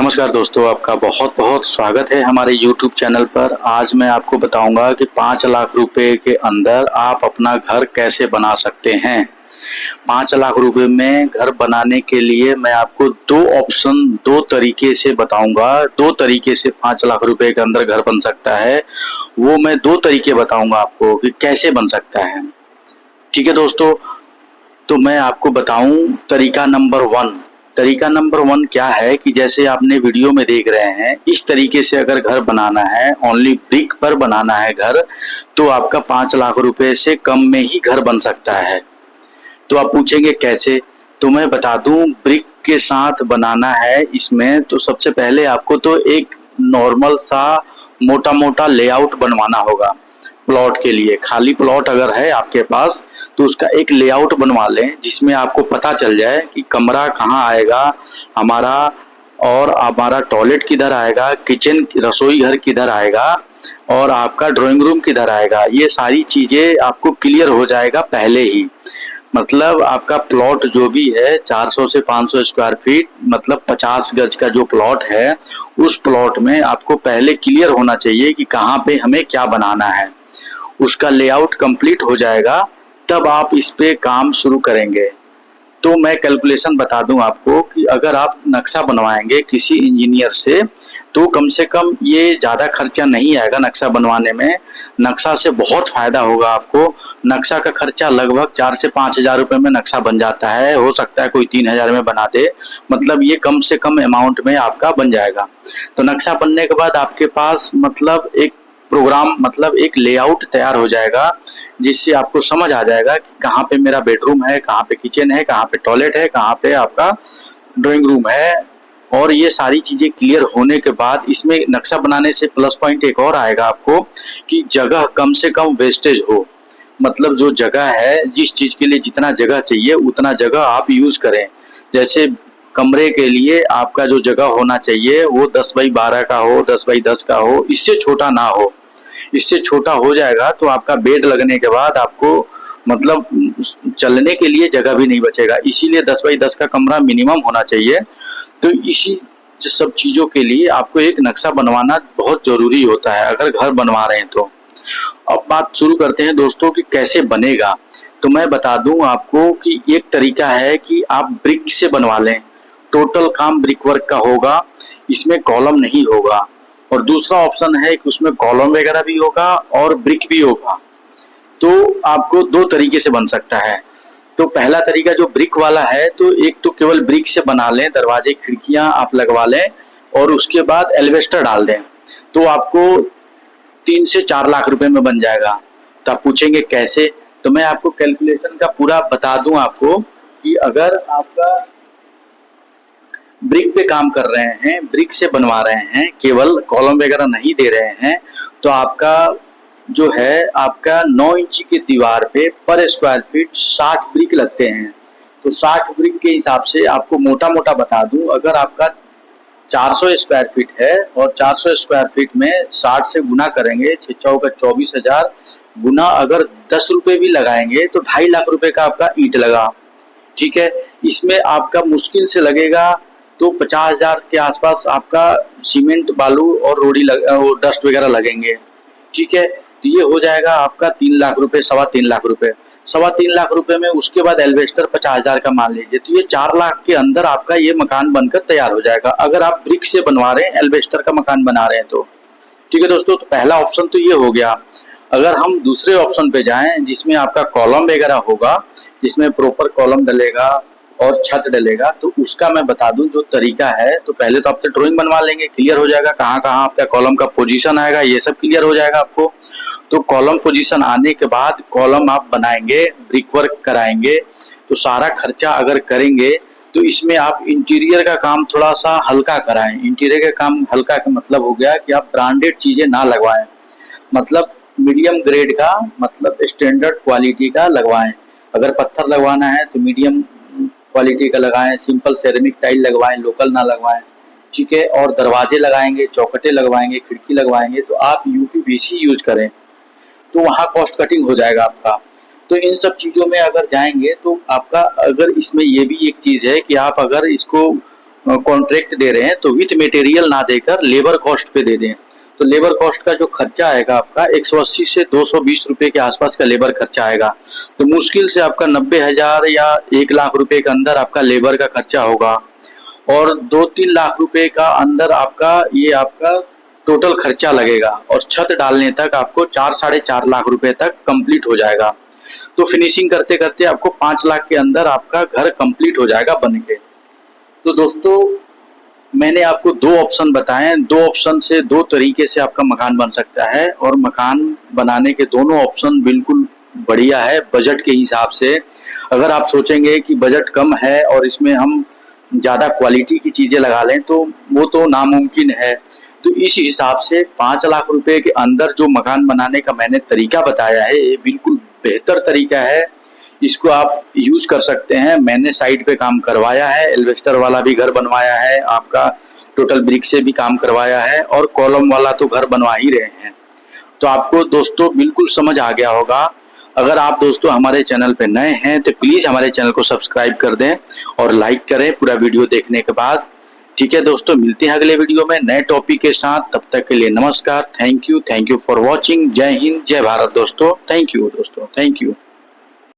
नमस्कार दोस्तों, आपका बहुत बहुत स्वागत है हमारे YouTube चैनल पर। आज मैं आपको बताऊंगा कि 5 लाख रुपए के अंदर आप अपना घर कैसे बना सकते हैं। 5 लाख रुपए में घर बनाने के लिए मैं आपको दो तरीके से बताऊंगा। 2 तरीके से 5 लाख रुपए के अंदर घर बन सकता है। वो मैं 2 तरीके बताऊंगा आपको कि कैसे बन सकता है। ठीक है दोस्तों, तो मैं आपको बताऊं तरीका नंबर 1 क्या है कि जैसे आपने वीडियो में देख रहे हैं, इस तरीके से अगर घर बनाना है, ओनली ब्रिक पर बनाना है घर, तो आपका 5 लाख रुपए से कम में ही घर बन सकता है। तो आप पूछेंगे कैसे, तो मैं बता दूं, ब्रिक के साथ बनाना है इसमें तो सबसे पहले आपको तो एक नॉर्मल सा मोटा मोटा लेआउट बनवाना होगा। प्लॉट के लिए खाली प्लॉट अगर है आपके पास तो उसका एक लेआउट बनवा लें, जिसमें आपको पता चल जाए कि कमरा कहाँ आएगा हमारा, और हमारा टॉयलेट किधर आएगा, किचन रसोई घर किधर आएगा, और आपका ड्राइंग रूम किधर आएगा। ये सारी चीज़ें आपको क्लियर हो जाएगा पहले ही। मतलब आपका प्लॉट जो भी है 400 से 500 स्क्वायर फीट, मतलब 50 गज का जो प्लॉट है, उस प्लॉट में आपको पहले क्लियर होना चाहिए कि कहाँ पे हमें क्या बनाना है। उसका लेआउट कंप्लीट हो जाएगा, तब आप इस पे काम शुरू करेंगे। तो मैं कैलकुलेशन बता दूं आपको कि अगर आप नक्शा बनवाएंगे किसी इंजीनियर से, तो कम से कम ये ज़्यादा खर्चा नहीं आएगा नक्शा बनवाने में। नक्शा से बहुत फ़ायदा होगा आपको। नक्शा का खर्चा लगभग 4 से 5 हज़ार रुपये में नक्शा बन जाता है। हो सकता है कोई 3 हज़ार में बना दे, मतलब ये कम से कम अमाउंट में आपका बन जाएगा। तो नक्शा बनने के बाद आपके पास मतलब एक प्रोग्राम, मतलब एक लेआउट तैयार हो जाएगा, जिससे आपको समझ आ जाएगा कि कहाँ पे मेरा बेडरूम है, कहाँ पे किचन है, कहाँ पे टॉयलेट है, कहाँ पे आपका ड्राइंग रूम है। और ये सारी चीज़ें क्लियर होने के बाद इसमें नक्शा बनाने से प्लस पॉइंट एक और आएगा आपको कि जगह कम से कम वेस्टेज हो। मतलब जो जगह है, जिस चीज़ के लिए जितना जगह चाहिए उतना जगह आप यूज़ करें। जैसे कमरे के लिए आपका जो जगह होना चाहिए वो 10 बाई 12 का हो, 10 बाई 10 का हो, इससे छोटा ना हो। इससे छोटा हो जाएगा तो आपका बेड लगने के बाद आपको मतलब चलने के लिए जगह भी नहीं बचेगा। इसीलिए 10 बाई 10 का कमरा मिनिमम होना चाहिए। तो इसी सब चीज़ों के लिए आपको एक नक्शा बनवाना बहुत ज़रूरी होता है अगर घर बनवा रहे हैं तो। अब बात शुरू करते हैं दोस्तों कि कैसे बनेगा। तो मैं बता दूं आपको कि एक तरीका है कि आप ब्रिक से बनवा लें। टोटल काम ब्रिक वर्क का होगा, इसमें कॉलम नहीं होगा। और दूसरा ऑप्शन है कि उसमें कॉलम वगैरह भी होगा और ब्रिक भी होगा। तो आपको 2 तरीके से बन सकता है। तो पहला तरीका जो ब्रिक वाला है, तो एक तो केवल ब्रिक से बना लें, दरवाजे खिड़कियां आप लगवा लें और उसके बाद एल्वेस्टर डाल दें, तो आपको 3 से 4 लाख रुपए में बन जाएगा। तो आप पूछेंगे कैसे, तो मैं आपको कैलकुलेशन का पूरा बता दूं आपको कि अगर आपका ब्रिक पे काम कर रहे हैं, ब्रिक से बनवा रहे हैं, केवल कॉलम वगैरह नहीं दे रहे हैं, तो आपका जो है आपका 9 इंची की दीवार पे पर स्क्वायर फीट 60 ब्रिक लगते हैं। तो 60 ब्रिक के हिसाब से आपको मोटा मोटा बता दूं, अगर आपका 400 स्क्वायर फीट है और 400 स्क्वायर फीट में 60 से गुना करेंगे, 6 चौका 24,000 गुना अगर 10 रुपये भी लगाएंगे तो 2.5 लाख रुपए का आपका ईंट लगा। ठीक है, इसमें आपका मुश्किल से लगेगा तो 50,000 के आसपास आपका सीमेंट बालू और रोड़ी और डस्ट वगैरह लगेंगे। ठीक है, तो ये हो जाएगा आपका 3 लाख रुपए, 3.25 लाख रुपए, 3.25 लाख रुपए में उसके बाद एल्वेस्टर 50,000 का मान लीजिए, तो ये 4 लाख के अंदर आपका ये मकान बनकर तैयार हो जाएगा, अगर आप ब्रिक से बनवा रहे हैं, एल्वेस्टर का मकान बना रहे हैं तो। ठीक है दोस्तों, तो पहला ऑप्शन तो ये हो गया। अगर हम दूसरे ऑप्शन पे जाएं जिसमें आपका कॉलम वगैरह होगा, जिसमें प्रॉपर कॉलम डलेगा और छत डलेगा, तो उसका मैं बता दूं जो तरीका है। तो पहले तो आप तो ड्राइंग बनवा लेंगे, क्लियर हो जाएगा कहाँ कहाँ आपका कॉलम का पोजीशन आएगा, ये सब क्लियर हो जाएगा आपको। तो कॉलम पोजीशन आने के बाद कॉलम आप बनाएंगे, ब्रिक वर्क कराएंगे, तो सारा खर्चा अगर करेंगे तो इसमें आप इंटीरियर का काम थोड़ा सा हल्का कराएं। इंटीरियर का काम हल्का का मतलब हो गया कि आप ब्रांडेड चीज़ें ना लगवाएं, मतलब मीडियम ग्रेड का, मतलब स्टैंडर्ड क्वालिटी का लगवाएं। अगर पत्थर लगवाना है तो मीडियम क्वालिटी का लगाएं, सिंपल सेरेमिक टाइल लगवाएं, लोकल ना लगवाएं। ठीक है, और दरवाजे लगाएंगे, चौखटें लगवाएंगे, खिड़की लगवाएंगे तो आप यूपीवीसी यूज करें, तो वहाँ कॉस्ट कटिंग हो जाएगा आपका। तो इन सब चीज़ों में अगर जाएंगे तो आपका, अगर इसमें ये भी एक चीज़ है कि आप अगर इसको कॉन्ट्रैक्ट दे रहे हैं तो विथ मटेरियल ना देकर लेबर कॉस्ट पे दे दें। तो लेबर कॉस्ट का जो खर्चा आएगा आपका 180 से 220 रुपए के आसपास का लेबर खर्चा आएगा। तो मुश्किल से आपका 90,000 या 1 लाख रुपए के अंदर आपका लेबर का खर्चा होगा और 2-3 लाख रुपए का अंदर आपका टोटल खर्चा लगेगा और छत डालने तक आपको 4-4.5 लाख रुपए तक कंप्लीट हो जाएगा। तो फिनिशिंग करते करते आपको 5 लाख के अंदर आपका घर कंप्लीट हो जाएगा बन के। तो दोस्तों मैंने आपको 2 ऑप्शन बताए हैं, 2 ऑप्शन से 2 तरीके से आपका मकान बन सकता है और मकान बनाने के दोनों ऑप्शन बिल्कुल बढ़िया है बजट के हिसाब से। अगर आप सोचेंगे कि बजट कम है और इसमें हम ज़्यादा क्वालिटी की चीज़ें लगा लें तो वो तो नामुमकिन है। तो इस हिसाब से 5 लाख रुपए के अंदर जो मकान बनाने का मैंने तरीका बताया है ये बिल्कुल बेहतर तरीका है। इसको आप यूज कर सकते हैं। मैंने साइट पे काम करवाया है, एल्वेस्टर वाला भी घर बनवाया है, आपका टोटल ब्रिक से भी काम करवाया है और कॉलम वाला तो घर बनवा ही रहे हैं। तो आपको दोस्तों बिल्कुल समझ आ गया होगा। अगर आप दोस्तों हमारे चैनल पे नए हैं तो प्लीज हमारे चैनल को सब्सक्राइब कर दें और लाइक करें पूरा वीडियो देखने के बाद। ठीक है दोस्तों, मिलते हैं अगले वीडियो में नए टॉपिक के साथ। तब तक के लिए नमस्कार। Thank you for watching. जय हिंद, जय भारत दोस्तों। थैंक यू दोस्तों, थैंक यू।